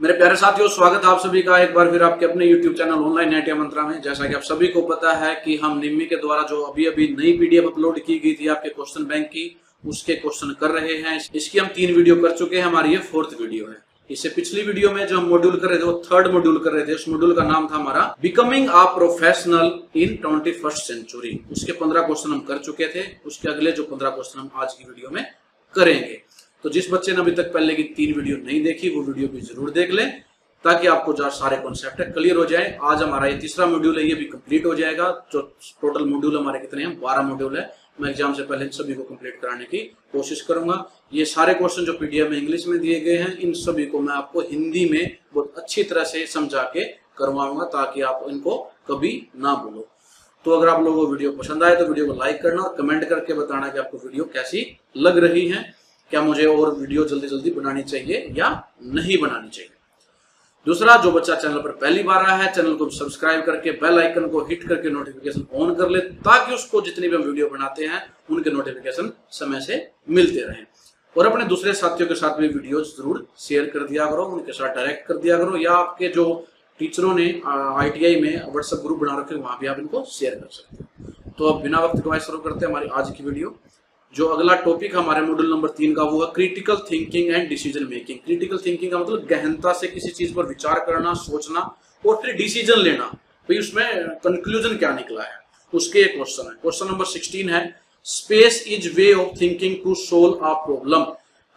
मेरे प्यारे साथियों, स्वागत है आप सभी का एक बार फिर आपके अपने YouTube चैनल ऑनलाइन IIT मंत्रा में। जैसा कि आप सभी को पता है कि हम निम्मी के द्वारा जो अभी नई PDF अपलोड की गई थी आपके क्वेश्चन बैंक की, उसके क्वेश्चन कर रहे हैं। इसकी हम 3 वीडियो कर चुके हैं, हमारी ये 4th वीडियो है। इससे पिछली वीडियो में जो हम मॉड्यूल कर रहे थे वो 3rd मॉड्यूल कर रहे थे। उस मॉड्यूल का नाम था हमारा becoming a professional in 21st century. उसके 15 क्वेश्चन हम कर चुके थे। उसके अगले जो 15 क्वेश्चन हम आज की वीडियो में करेंगे। तो जिस बच्चे ने अभी तक पहले की 3 वीडियो नहीं देखी वो वीडियो भी जरूर देख लें, ताकि आपको जो सारे कॉन्सेप्ट है क्लियर हो जाए। आज हमारा ये तीसरा मॉड्यूल है, ये भी कंप्लीट हो जाएगा। जो टोटल मॉड्यूल हमारे कितने हैं, 12 मॉड्यूल है। मैं एग्जाम से पहले इन सभी को कंप्लीट कराने की कोशिश करूंगा। ये सारे क्वेश्चन जो PDF में इंग्लिश में दिए गए हैं, इन सभी को मैं आपको हिंदी में बहुत अच्छी तरह से समझा के करवाऊंगा, ताकि आप इनको कभी ना भूलो। तो अगर आप लोगों को वीडियो पसंद आए तो वीडियो को लाइक करना और कमेंट करके बताना कि आपको वीडियो कैसी लग रही है, क्या मुझे और वीडियो जल्दी जल्दी बनानी चाहिए या नहीं बनानी चाहिए। दूसरा, जो बच्चा चैनल पर पहली बार आया है, चैनल को सब्सक्राइब करके बेल आइकन को हिट करके नोटिफिकेशन ऑन कर ले, ताकि उसको जितनी भी हम वीडियो बनाते हैं उनके नोटिफिकेशन समय से मिलते रहें। और अपने दूसरे साथियों के साथ भी वीडियो जरूर शेयर कर दिया करो, उनके साथ डायरेक्ट कर दिया करो, या आपके जो टीचरों ने ITI में व्हाट्सएप ग्रुप बना रखे वहां भी आप इनको शेयर कर सकते हो। तो अब बिना वक्त गवाए शुरू करते हैं हमारी आज की वीडियो। जो अगला टॉपिक हमारे मॉड्यूल नंबर 3 का वो है critical thinking and decision making. Critical thinking का मतलब गहनता से किसी चीज पर विचार करना, सोचना और फिर डिसीजन लेना। भाई उसमें कंक्लूजन क्या निकला है, उसके एक क्वेश्चन है। क्वेश्चन नंबर 16 है, space is way of thinking to solve a problem.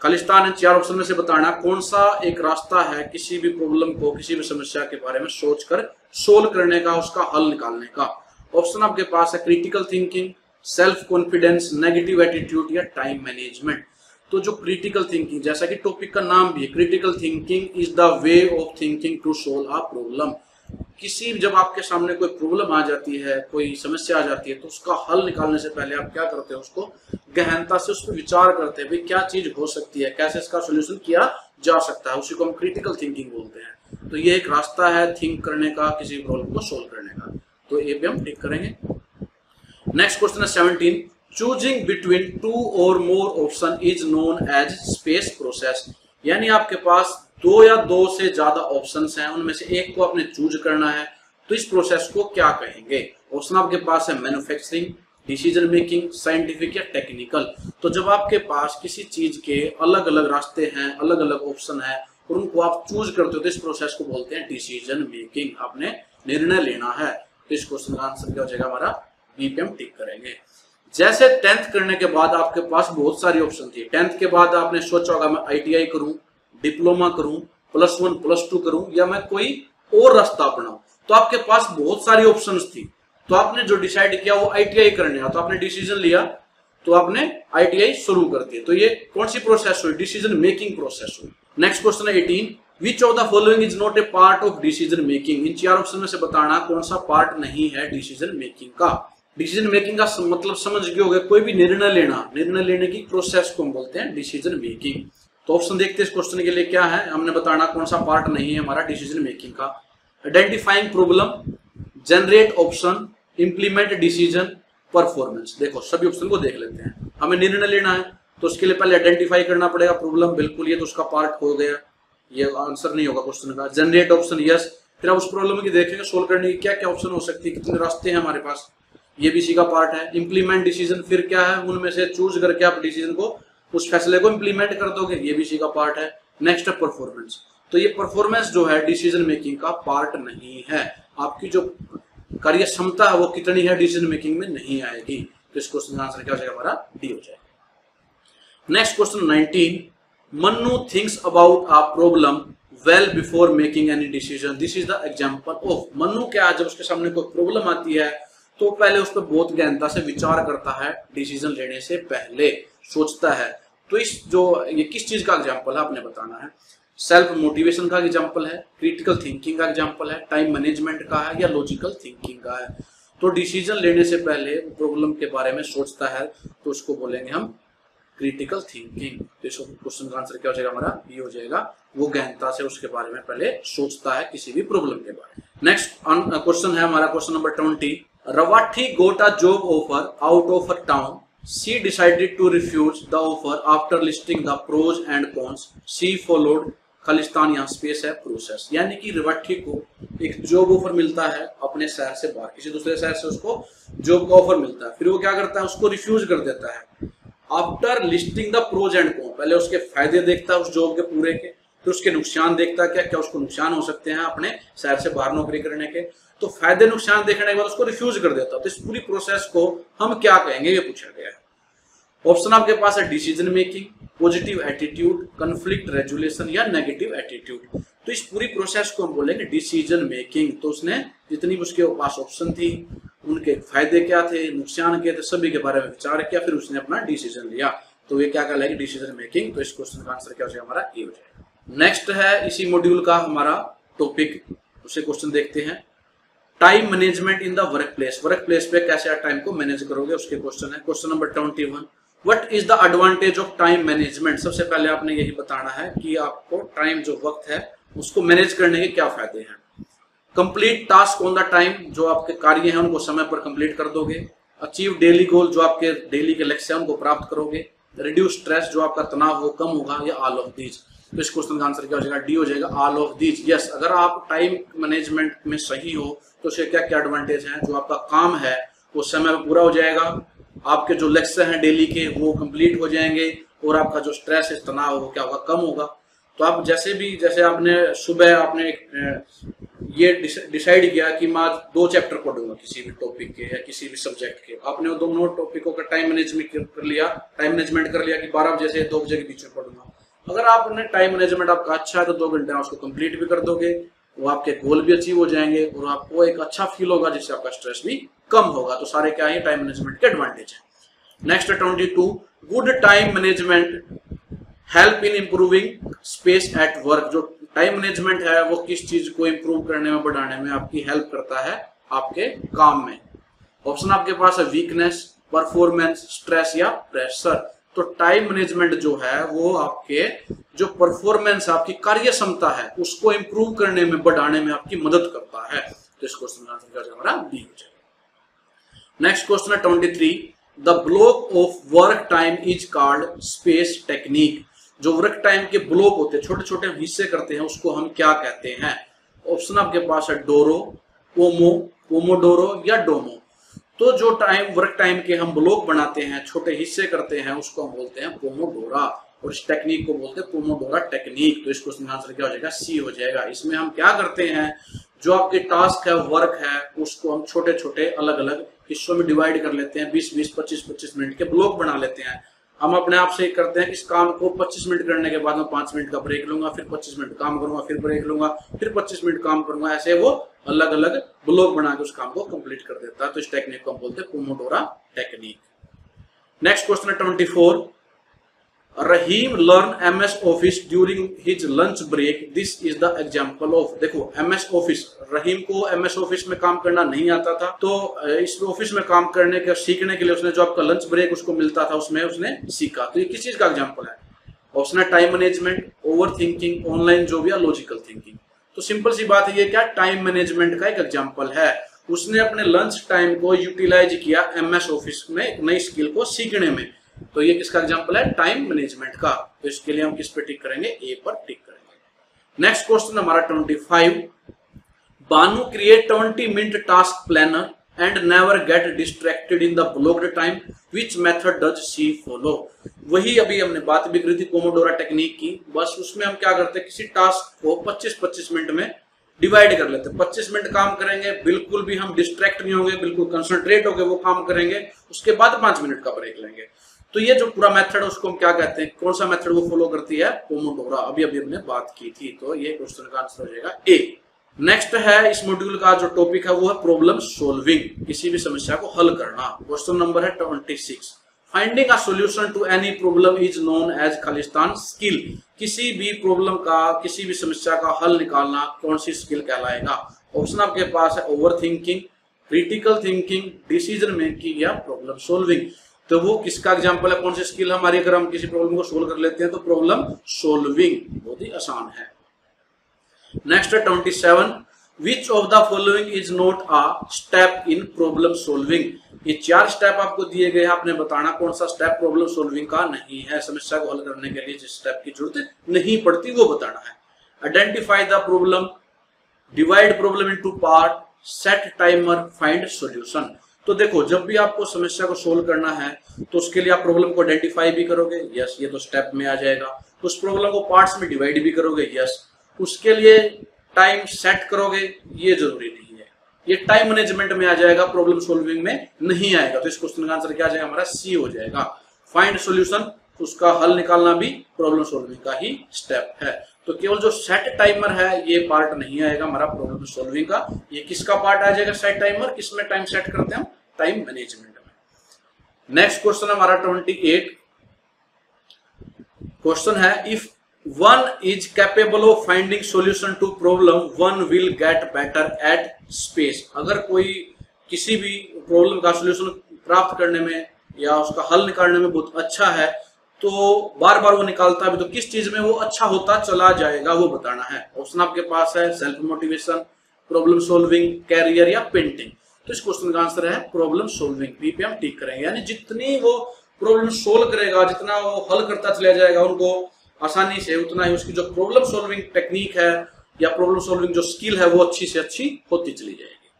खालिस्तान है 4 ऑप्शन में से बताना कौन सा एक रास्ता है किसी भी प्रॉब्लम को, किसी भी समस्या के बारे में सोचकर सोल्व करने का, उसका हल निकालने का। ऑप्शन आपके पास है critical thinking, self confidence, negative attitude या टाइम मैनेजमेंट। तो जो क्रिटिकल थिंकिंग, जैसा कि टॉपिक का नाम भी है, critical thinking is the way of thinking to solve a problem. जब आपके सामने कोई प्रॉब्लम आ जाती है, कोई समस्या आ जाती है, तो उसका हल निकालने से पहले आप क्या करते हैं, उसको गहनता से उस पर विचार करते हैं। भाई क्या चीज हो सकती है, कैसे इसका सोल्यूशन किया जा सकता है, उसी को हम क्रिटिकल थिंकिंग बोलते हैं। तो ये एक रास्ता है थिंक करने का, किसी प्रॉब्लम को सोल्व करने का। तो ये भी हम टिक करेंगे। नेक्स्ट क्वेश्चन है 17, चूजिंग बिटवीन 2 और more option is known as space process. यानी आपके पास 2 या 2 से ज्यादा ऑप्शंस हैं, उनमें से एक को आपने चूज करना है, तो इस प्रोसेस को क्या कहेंगे। ऑप्शन आपके पास है मैन्युफैक्चरिंग, डिसीजन मेकिंग, साइंटिफिक या टेक्निकल। तो जब आपके पास किसी चीज के अलग अलग रास्ते हैं, अलग अलग ऑप्शन है और उनको आप चूज करते हो, तो इस प्रोसेस को बोलते हैं डिसीजन मेकिंग। आपने निर्णय लेना है। तो इस क्वेश्चन का आंसर क्या हो जाएगा हमारा, बी पे हम टिक करेंगे। जैसे 10th करने के बाद आपके पास बहुत सारी ऑप्शन थी। 10th के बाद आपने सोचा होगा मैं ITI करूं, डिप्लोमा करूं, +1 +2 करूं, या मैं कोई और रास्ता अपनाऊं। तो आपके पास बहुत सारी ऑप्शंस थी, तो आपने जो डिसाइड किया वो ITI करने का। तो आपने डिसीजन लिया, तो आपने ITI शुरू कर दिया। तो ये कौन सी प्रोसेस हुई, डिसीजन मेकिंग प्रोसेस हुई। नेक्स्ट क्वेश्चन है 18, which of the following is not a part of decision making. In 4 option में से बताना कौन सा पार्ट नहीं है डिसीजन मेकिंग का। डिसीजन मेकिंग का मतलब समझ गए होंगे, कोई भी निर्णय लेने की प्रोसेस को हम बोलते हैं डिसीजन मेकिंग। तो ऑप्शन देखते हैं इस क्वेश्चन के लिए क्या है। हमने बताना कौन सा पार्ट नहीं है हमारा डिसीजन मेकिंग का। Identifying problem, generate option, implement decision, performance. देखो सभी ऑप्शन को देख लेते हैं। हमें निर्णय लेना है तो उसके लिए पहले आइडेंटिफाई करना पड़ेगा प्रॉब्लम, बिल्कुल ये तो उसका पार्ट हो गया, ये आंसर नहीं होगा क्वेश्चन का। Generate option, yes. फिर आप उस प्रॉब्लम की देखेंगे सोल्व करने की क्या क्या ऑप्शन हो सकती है, कितने रास्ते हैं हमारे पास, ये भी इसी का पार्ट है। इंप्लीमेंट डिसीजन, फिर क्या है, उनमें से चूज करके आप डिसीजन को, उस फैसले को इंप्लीमेंट कर दोगे, ये भी इसी का पार्ट है। नेक्स्ट है परफॉर्मेंस। तो ये परफॉर्मेंस जो है डिसीजन मेकिंग का पार्ट नहीं है। आपकी जो कार्य क्षमता है वो कितनी है डिसीजन मेकिंग में नहीं आएगी। तो इस क्वेश्चन का आंसर क्या हो जाएगा हमारा, डी हो जाएगा। Next question 19, Mannu thinks about a problem well before making any decision. This is the example of. Mannu क्या है, जब उसके सामने कोई प्रॉब्लम आती है तो पहले उस पर बहुत गहनता से विचार करता है, डिसीजन लेने से पहले सोचता है। तो ये किस चीज का एग्जांपल है आपने बताना है। सेल्फ मोटिवेशन का एग्जांपल है, क्रिटिकल थिंकिंग का एग्जांपल है, टाइम मैनेजमेंट का है, या लॉजिकल थिंकिंग का है। तो डिसीजन लेने से पहले प्रॉब्लम के बारे में सोचता है, तो उसको बोलेंगे हम क्रिटिकल थिंकिंग। तो इस क्वेश्चन का आंसर क्या हो जाएगा हमारा, ये हो जाएगा। वो गहनता से उसके बारे में पहले सोचता है किसी भी प्रॉब्लम के बारे में। नेक्स्ट क्वेश्चन है हमारा question number 20, Revathi got a job offer out of a town. She decided to refuse the offer after listing the pros and cons. She followed Khalistan यहाँ स्पेस है प्रोसेस, यानी कि रिवट्ठी को एक जॉब ऑफर मिलता है अपने शहर से बाहर, किसी दूसरे शहर से उसको जॉब का ऑफर मिलता है, फिर वो क्या करता है, उसको रिफ्यूज कर देता है। After listing the pros and con, पहले उसके फायदे देखता है उस जॉब के पूरे के, फिर उसके नुकसान देखता है, क्या क्या उसको नुकसान हो सकते हैं अपने शहर से बाहर नौकरी करने के, तो फायदे नुकसान देखने के बाद उसको रिफ्यूज कर देता है। तो इस पूरी प्रोसेस को हम क्या कहेंगे, ये पूछा गया है। ऑप्शन आपके पास है decision making, positive attitude, conflict resolution या नेगेटिव एटीट्यूड। तो इस पूरी प्रोसेस को हम बोलेंगे डिसीजन मेकिंग। तो उसने जितनी उसके पास ऑप्शन थी, उनके फायदे क्या थे, नुकसान क्या थे, सभी के बारे में विचार किया, फिर उसने अपना डिसीजन लिया। तो ये क्या कहलाएगी, डिसीजन मेकिंग। तो इस क्वेश्चन का आंसर क्या हो जाएगा, हमारा ए हो जाएगा। नेक्स्ट है इसी मॉड्यूल का हमारा टॉपिक, उसे क्वेश्चन देखते हैं। Time management in the work place, work place पे कैसे आप टाइम को मैनेज करोगे, उसके क्वेश्चन है। Question number 21, what is the advantage of time management. सबसे पहले आपने यही बताना है कि आपको टाइम जो वक्त है उसको मैनेज करने के क्या फायदे हैं। Complete task on the time, जो आपके कार्य हैं उनको समय पर कंप्लीट कर दोगे। अचीव डेली गोल, जो आपके डेली के लक्ष्य हैं उनको प्राप्त करोगे। रिड्यूस स्ट्रेस, जो आपका तनाव वो कम होगा, या ऑल ऑफ दीज। तो इस क्वेश्चन का आंसर क्या हो जाएगा, डी हो जाएगा, ऑल ऑफ दीज। यस, अगर आप टाइम मैनेजमेंट में सही हो तो उसके क्या क्या एडवांटेज हैं, जो आपका काम है वो समय पर पूरा हो जाएगा, आपके जो लक्ष्य हैं डेली के वो कंप्लीट हो जाएंगे, और आपका जो स्ट्रेस है, तनाव वो क्या होगा, कम होगा। तो आप जैसे आपने सुबह आपने ये डिसाइड किया कि मैं 2 चैप्टर पढ़ूंगा किसी भी टॉपिक के या किसी भी सब्जेक्ट के, आपने वो दोनों टॉपिकों का टाइम मैनेजमेंट कर लिया कि 12 बजे से 2 बजे के बीच में पढ़ूंगा। अगर आपने टाइम मैनेजमेंट आपका अच्छा है तो 2 घंटे में उसको कंप्लीट भी कर दोगे, वो आपके गोल भी अचीव हो जाएंगे और आपको एक अच्छा फील होगा, जिससे आपका स्ट्रेस भी कम होगा। तो सारे क्या है, टाइम मैनेजमेंट के एडवांटेज है। Next 22, good time management help in improving space at work. जो टाइम मैनेजमेंट है वो किस चीज को इंप्रूव करने में, बढ़ाने में आपकी हेल्प करता है आपके काम में। ऑप्शन आपके पास है वीकनेस, परफॉर्मेंस, स्ट्रेस या प्रेशर। तो टाइम मैनेजमेंट जो है वो आपके जो परफॉर्मेंस, आपकी कार्य क्षमता है उसको इंप्रूव करने में, बढ़ाने में आपकी मदद करता है। तो इस क्वेश्चन का आंसर क्या हो जाएगा, हमारा बी हो जाएगा। नेक्स्ट क्वेश्चन है 23, the block of work time is called space technique. जो वर्क टाइम के ब्लॉक होते हैं, छोटे छोटे हिस्से करते हैं, उसको हम क्या कहते हैं। ऑप्शन आपके पास है डोरो, पोमो, पोमोडोरो या डोमो। तो जो वर्क टाइम के हम ब्लॉक बनाते हैं, छोटे हिस्से करते हैं, उसको हम बोलते हैं पोमोडोरा, और इस टेक्निक को बोलते हैं पोमोडोरा टेक्निक। तो इस क्वेश्चन का आंसर क्या हो जाएगा, सी हो जाएगा। इसमें हम क्या करते हैं, जो आपके टास्क है, वर्क है, उसको हम छोटे छोटे अलग अलग हिस्सों में डिवाइड कर लेते हैं, 20-20, 25-25 मिनट के ब्लॉक बना लेते हैं। हम अपने आप से करते हैं कि इस काम को 25 मिनट करने के बाद मैं 5 मिनट का ब्रेक लूंगा, फिर 25 मिनट काम करूंगा, फिर ब्रेक लूंगा, फिर 25 मिनट काम करूंगा। ऐसे वो अलग अलग ब्लॉक बना के उस काम को कंप्लीट कर देता है। तो इस टेक्निक को हम बोलते हैं पोमोडोरा टेक्निक। नेक्स्ट क्वेश्चन है 24, Rahim learn MS office during his lunch break, this is the example of. देखो एमएस ऑफिस, रहीम को एमएस ऑफिस में काम करना नहीं आता था, तो इस ऑफिस में काम करने के सीखने के लिए उसने जो आपका लंच ब्रेक उसको मिलता था, उसमें उसने सीखा। तो ये किस चीज का एग्जांपल है। ऑप्शन है time management, over thinking, online job या लॉजिकल थिंकिंग। तो सिंपल सी बात है, ये क्या टाइम मैनेजमेंट का एक एग्जांपल है। उसने अपने लंच टाइम को यूटिलाइज किया एमएस ऑफिस में एक नई स्किल को सीखने में। तो ये किसका एग्जांपल है, टाइम मैनेजमेंट का। तो इसके लिए हम किस पे टिक करेंगे, ए पर टिक करेंगे। नेक्स्ट क्वेश्चन हमारा 25, Banu create 20-minute task planner and never get distracted in the blocked time, which method does she follow. वही अभी हमने बात भी करी थी पोमोडोरा टेक्निक की, बस उसमें हम क्या करते हैं, किसी टास्क को 25-25 मिनट में डिवाइड कर लेते हैं। 25 मिनट काम करेंगे, बिल्कुल भी हम डिस्ट्रैक्ट नहीं होंगे, बिल्कुल कंसंट्रेट होकर वो काम करेंगे, उसके बाद 5 मिनट का ब्रेक लेंगे। तो ये जो पूरा मेथड है उसको हम क्या कहते हैं, कौन सा मेथड वो फॉलो करती है, पोमोडोरा। अभी हमने बात की थी। तो ये क्वेश्चन का आंसर हो जाएगा ए। नेक्स्ट है इस मॉड्यूल का जो टॉपिक है वो है प्रॉब्लम सॉल्विंग, किसी भी समस्या को हल करना। क्वेश्चन नंबर है 26, finding a solution to any problem is known as खालिस्तान स्किल। किसी भी प्रॉब्लम का, किसी भी समस्या का हल निकालना कौन सी स्किल कहलाएगा। ऑप्शन आपके पास है over thinking, critical thinking, decision making या प्रॉब्लम सॉल्विंग। तो वो किसका एग्जांपल है, कौन सी स्किल हमारी, अगर हम किसी प्रॉब्लम को सोल्व कर लेते हैं तो प्रॉब्लम सॉल्विंग, बहुत ही आसान है। नेक्स्ट है 27, which of the following is not a step in problem solving. ये 4 स्टेप आपको दिए गए हैं, आपने बताना कौन सा स्टेप प्रॉब्लम सॉल्विंग का नहीं है। समस्या को हल करने के लिए जिस स्टेप की जरूरत नहीं पड़ती वो बताना है। Identify the problem, divide problem into part, set timer, find solution. तो देखो, जब भी आपको समस्या को सोल्व करना है तो उसके लिए आप प्रॉब्लम को आइडेंटिफाई भी करोगे, यस, ये तो स्टेप में आ जाएगा। उस प्रॉब्लम को पार्ट्स में डिवाइड भी करोगे, यस। उसके लिए टाइम सेट करोगे, ये जरूरी नहीं है, ये टाइम मैनेजमेंट में आ जाएगा, प्रॉब्लम सोल्विंग में नहीं आएगा। तो इस क्वेश्चन का आंसर क्या आ जाएगा हमारा? सी हो जाएगा। फाइंड सॉल्यूशन, उसका हल निकालना भी प्रॉब्लम सोल्विंग का ही स्टेप है। तो केवल जो सेट टाइमर है ये पार्ट नहीं आएगा हमारा प्रॉब्लम सोल्विंग का। ये किसका पार्ट आ जाएगा? Set timer. किसमें टाइम सेट करते हैं हम? टाइम मैनेजमेंट में। नेक्स्ट क्वेश्चन हमारा 28 क्वेश्चन है, if one is capable of finding solution to problem, one will get better at space. अगर कोई किसी भी प्रॉब्लम का सॉल्यूशन प्राप्त करने में या उसका हल निकालने में बहुत अच्छा है तो बार बार वो निकालता भी, तो किस चीज में वो अच्छा होता चला जाएगा वो बताना है। ऑप्शन आपके पास है self motivation, problem solving, career या पेंटिंग। तो इस क्वेश्चन का आंसर है प्रॉब्लम सोल्विंग। पी पे हम टिक करेंगे, यानी जितनी वो प्रॉब्लम सोल्व करेगा, जितना वो हल करता चला जाएगा उनको आसानी से, उतना ही उसकी जो प्रॉब्लम सोल्विंग टेक्निक है या प्रॉब्लम सोल्विंग जो स्किल है वो अच्छी से अच्छी होती चली जाएगी।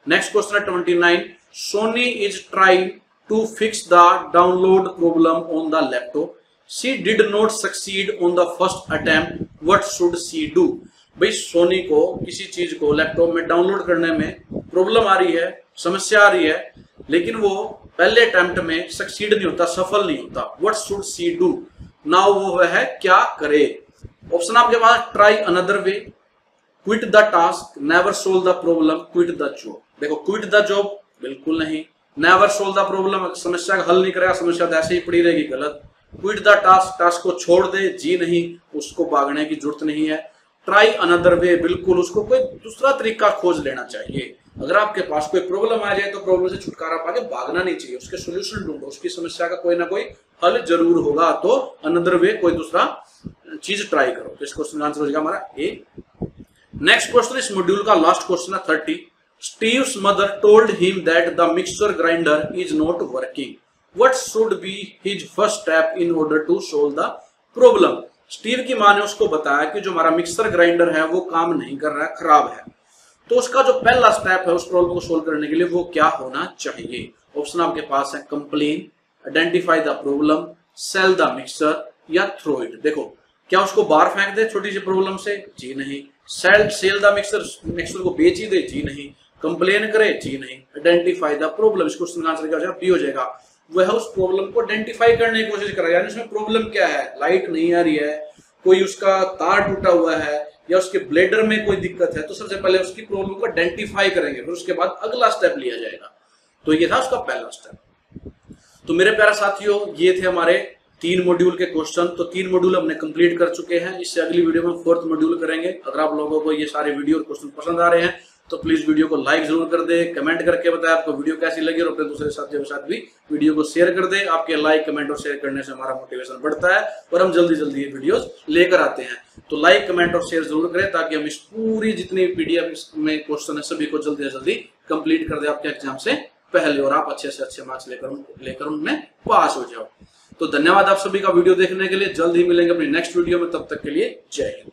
नेक्स्ट क्वेश्चन है 29, Soni is trying to fix the download problem on the laptop. She did not succeed on the first attempt. What should she do? भाई सोनी को किसी चीज को लैपटॉप में डाउनलोड करने में प्रॉब्लम आ रही है, समस्या आ रही है, लेकिन वो पहले अटेम्प्ट में सक्सीड नहीं होता, सफल नहीं होता। What should she do? Now वो है क्या करे? ऑप्शन आपके पास try another way, quit the task, never solve the problem, quit the job. देखो, क्विट द जॉब बिल्कुल नहीं, नेवर सोल्व द प्रॉब्लम, समस्या का हल नहीं करेगा, समस्या ऐसे ही पड़ी रहेगी, गलत। क्विट द टास्क, टास्क को छोड़ दे, जी नहीं, उसको भागने की जरूरत नहीं है। ट्राई अनदर वे, बिल्कुल उसको कोई दूसरा तरीका खोज लेना चाहिए। अगर आपके पास कोई प्रॉब्लम आ जाए तो प्रॉब्लम से छुटकारा पाके भागना नहीं चाहिए, उसके सोल्यूशन ढूंढो, उसकी समस्या का कोई ना कोई हल जरूर होगा। तो अनदर वे, कोई दूसरा चीज ट्राई करो। तो इस क्वेश्चन का आंसर हो जाएगा हमारा ए। नेक्स्ट क्वेश्चन इस मॉड्यूल का लास्ट क्वेश्चन है 30, Steve's mother told him that the mixer grinder is not working. What should be his first step in order to solve the problem? Steve की माँ ने उसको बताया कि जो हमारा मिक्सर ग्राइंडर है वो काम नहीं कर रहा है, खराब है। तो उसका जो पहला स्टेप है उस प्रॉब्लम को सोल्व करने के लिए वो क्या होना चाहिए? ऑप्शन आपके पास है complain, identify the problem, sell the mixer या थ्रो इट। देखो, क्या उसको बाहर फेंक दे छोटी सी प्रॉब्लम से? जी नहीं। सेल द मिक्सर, मिक्सर को बेच ही दे? जी नहीं। कंप्लेन करे? जी नहीं। आइडेंटिफाई द प्रॉब्लम, इस क्वेश्चन का आंसर क्या हो जाएगा? बी हो जाएगा। वह उस प्रॉब्लम को आइडेंटिफाई करने की कोशिश कर रहा है, यानी उसमें प्रॉब्लम क्या है? लाइट नहीं आ रही है, कोई उसका तार टूटा हुआ है या उसके ब्लेडर में कोई दिक्कत है, तो सबसे पहले उसकी प्रॉब्लम को आइडेंटिफाई करेंगे, फिर उसके बाद अगला स्टेप लिया जाएगा। तो ये था उसका पहला स्टेप। तो मेरे प्यारे साथियों, ये थे हमारे 3 मॉड्यूल के क्वेश्चन। तो 3 मॉड्यूल हमने कंप्लीट कर चुके हैं। इससे अगली वीडियो में 4th मॉड्यूल करेंगे। अगर आप लोगों को ये सारे वीडियो और क्वेश्चन पसंद आ रहे हैं तो प्लीज वीडियो को लाइक जरूर कर दे, कमेंट करके बताएं आपको वीडियो कैसी लगी और अपने दूसरे साथियों के साथ भी वीडियो को शेयर कर दे। आपके लाइक, कमेंट और शेयर करने से हमारा मोटिवेशन बढ़ता है और हम जल्दी जल्दी ये वीडियोस लेकर आते हैं। तो लाइक, कमेंट और शेयर जरूर करें ताकि हम इस पूरी जितनी पीडीएफ में क्वेश्चन है सभी को जल्दी से जल्दी कंप्लीट कर दे आपके एग्जाम से पहले और आप अच्छे से अच्छे मार्क्स लेकर उनमें पास हो जाओ। तो धन्यवाद आप सभी का वीडियो देखने के लिए। जल्द ही मिलेंगे अपनी नेक्स्ट वीडियो में, तब तक के लिए जय हिंद।